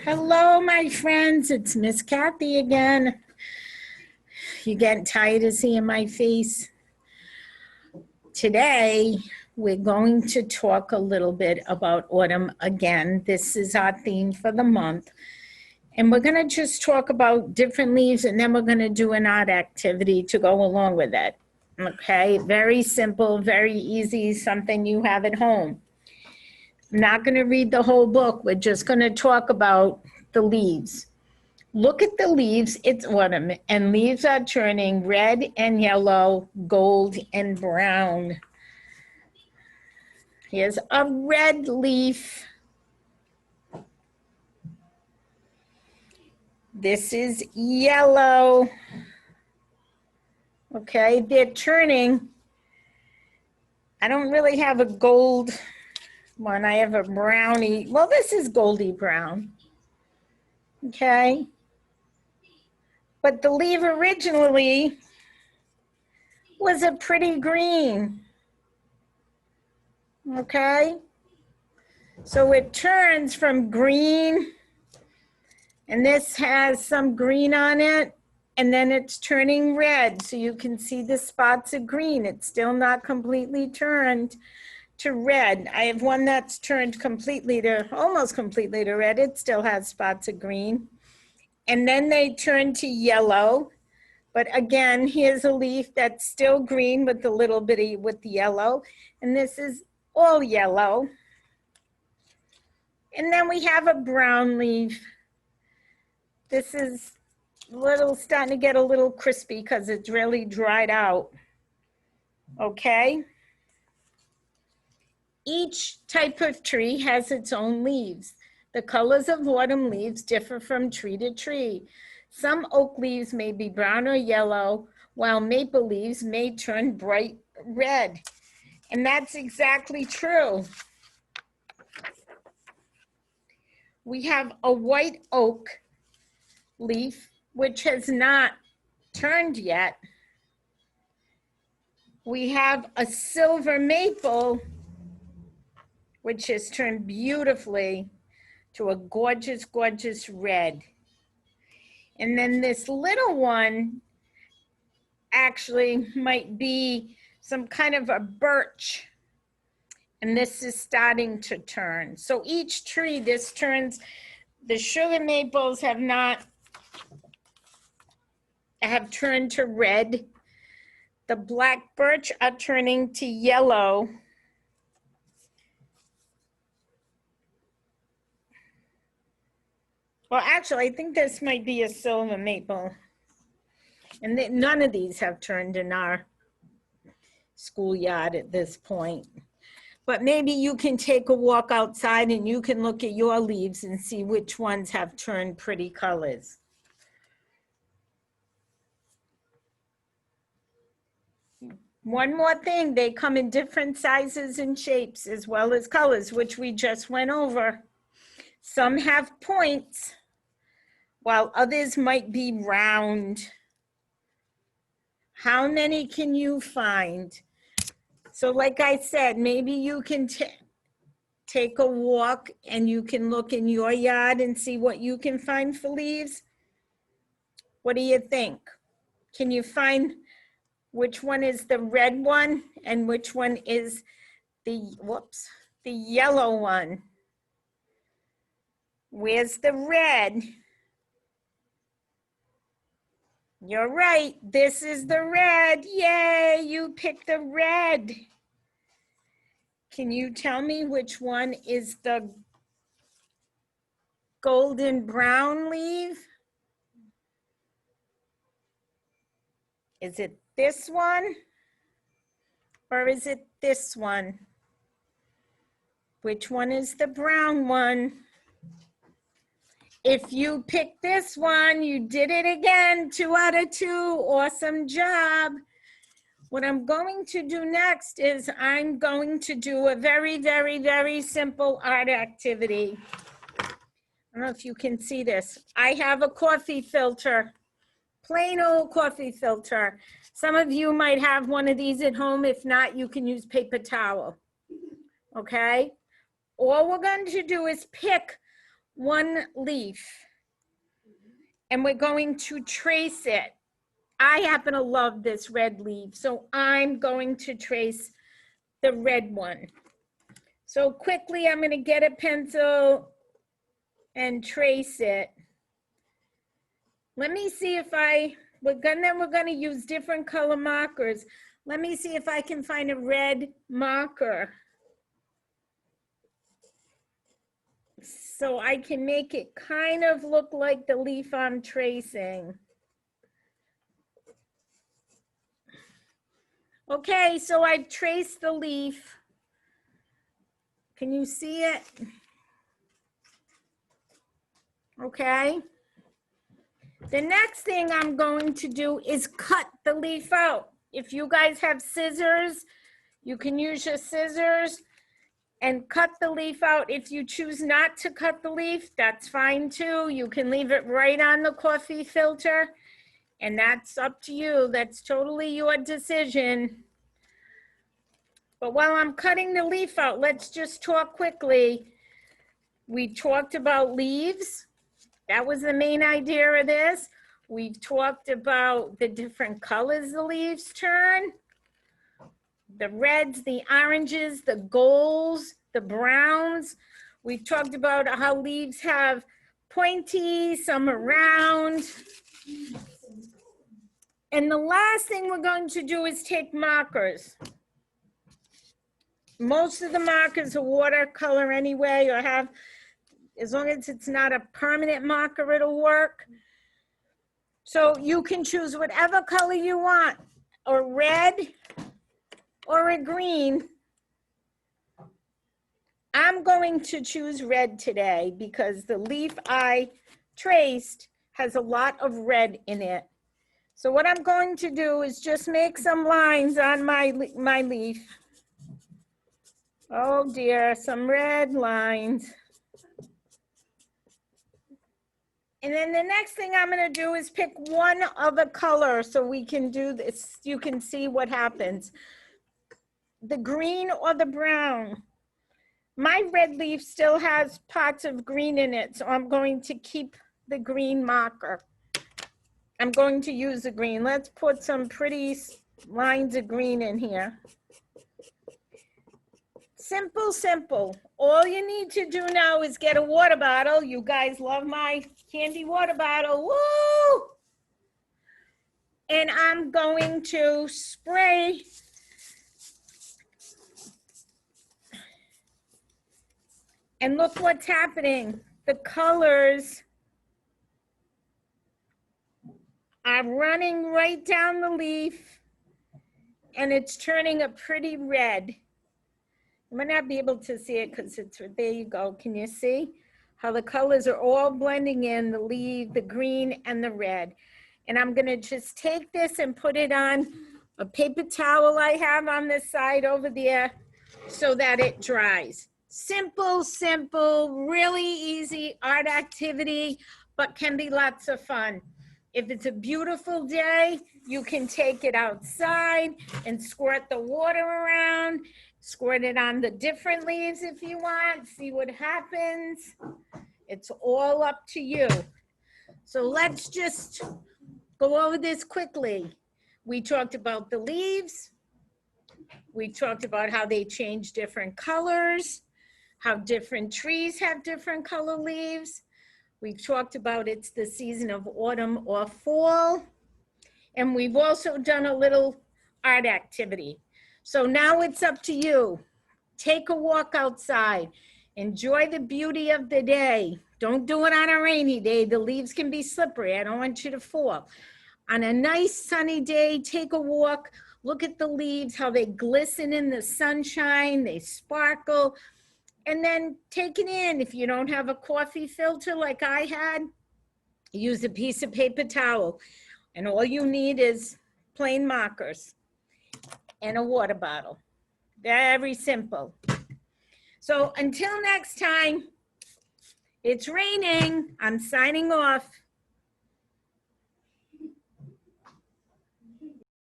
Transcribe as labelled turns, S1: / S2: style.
S1: Hello, my friends. It's Miss Cathy again. You getting tired of seeing my face? Today, we're going to talk a little bit about autumn again. This is our theme for the month. And we're going to just talk about different leaves, and then we're going to do an art activity to go along with it. Okay, very simple, very easy, something you have at home. I'm not going to read the whole book. We're just going to talk about the leaves. Look at the leaves, it's autumn, and leaves are turning red and yellow, gold and brown. Here's a red leaf. This is yellow. Okay, they're turning. I don't really have a gold one. I have a brownie. Well, this is goldy brown. Okay. But the leaf originally was a pretty green. Okay. So it turns from green, and this has some green on it, and then it's turning red. So you can see the spots of green. It's still not completely turned to red. I have one that's turned completely to, almost completely to red. It still has spots of green. And then they turn to yellow. But again, here's a leaf that's still green with a little bitty with the yellow. And this is all yellow. And then we have a brown leaf. This is starting to get a little crispy because it's really dried out. Okay. Each type of tree has its own leaves. The colors of autumn leaves differ from tree to tree. Some oak leaves may be brown or yellow, while maple leaves may turn bright red. And that's exactly true. We have a white oak leaf, which has not turned yet. We have a silver maple, which has turned beautifully to a gorgeous, gorgeous red. And then this little one actually might be some kind of a birch. And this is starting to turn. So each tree, this turns. The sugar maples have turned to red. The black birch are turning to yellow. Well, actually, I think this might be a silver maple. And none of these have turned in our schoolyard at this point. But maybe you can take a walk outside and you can look at your leaves and see which ones have turned pretty colors. One more thing, they come in different sizes and shapes as well as colors, which we just went over. Some have points, while others might be round. How many can you find? So like I said, maybe you can take a walk and you can look in your yard and see what you can find for leaves. What do you think? Can you find which one is the red one and which one is the yellow one? Where's the red? You're right, this is the red. Yay, you picked the red. Can you tell me which one is the golden brown leaf? Is it this one or is it this one? Which one is the brown one? If you pick this one, you did it again, 2 out of 2, awesome job. What I'm going to do next is I'm going to do a very, very, very simple art activity. I don't know if you can see this. I have a coffee filter, plain old coffee filter. Some of you might have one of these at home. If not, you can use paper towel, okay? All we're going to do is pick one leaf, and we're going to trace it. I happen to love this red leaf, so I'm going to trace the red one. So quickly, I'm going to get a pencil and trace it. Let me see if we're going to use different color markers. Let me see if I can find a red marker so I can make it kind of look like the leaf I'm tracing. Okay, so I've traced the leaf. Can you see it? Okay. The next thing I'm going to do is cut the leaf out. If you guys have scissors, you can use your scissors and cut the leaf out. If you choose not to cut the leaf, that's fine too. You can leave it right on the coffee filter, and that's up to you. That's totally your decision. But while I'm cutting the leaf out, let's just talk quickly. We talked about leaves. That was the main idea of this. We've talked about the different colors the leaves turn. The reds, the oranges, the golds, the browns. We've talked about how leaves have pointy, some are round. And the last thing we're going to do is take markers. Most of the markers are watercolor anyway, or have, as long as it's not a permanent marker, it'll work. So you can choose whatever color you want, or red or a green. I'm going to choose red today because the leaf I traced has a lot of red in it. So what I'm going to do is just make some lines on my leaf. Oh dear, some red lines. And then the next thing I'm going to do is pick one other color so we can do this. You can see what happens. The green or the brown. My red leaf still has parts of green in it, so I'm going to keep the green marker. I'm going to use the green. Let's put some pretty lines of green in here. Simple, simple. All you need to do now is get a water bottle. You guys love my candy water bottle. Woo! And I'm going to spray and look what's happening. The colors are running right down the leaf and it's turning a pretty red. You might not be able to see it because it's, there you go. Can you see how the colors are all blending in, the leaf, the green and the red? And I'm gonna just take this and put it on a paper towel I have on this side over there so that it dries. Simple, simple, really easy art activity, but can be lots of fun. If it's a beautiful day, you can take it outside and squirt the water around, squirt it on the different leaves if you want, see what happens. It's all up to you. So let's just go over this quickly. We talked about the leaves. We talked about how they change different colors, how different trees have different color leaves. We've talked about it's the season of autumn or fall. And we've also done a little art activity. So now it's up to you. Take a walk outside. Enjoy the beauty of the day. Don't do it on a rainy day. The leaves can be slippery. I don't want you to fall. On a nice sunny day, take a walk. Look at the leaves, how they glisten in the sunshine. They sparkle. And then take it in. If you don't have a coffee filter like I had, use a piece of paper towel. And all you need is plain markers and a water bottle. Very simple. So until next time, it's raining. I'm signing off.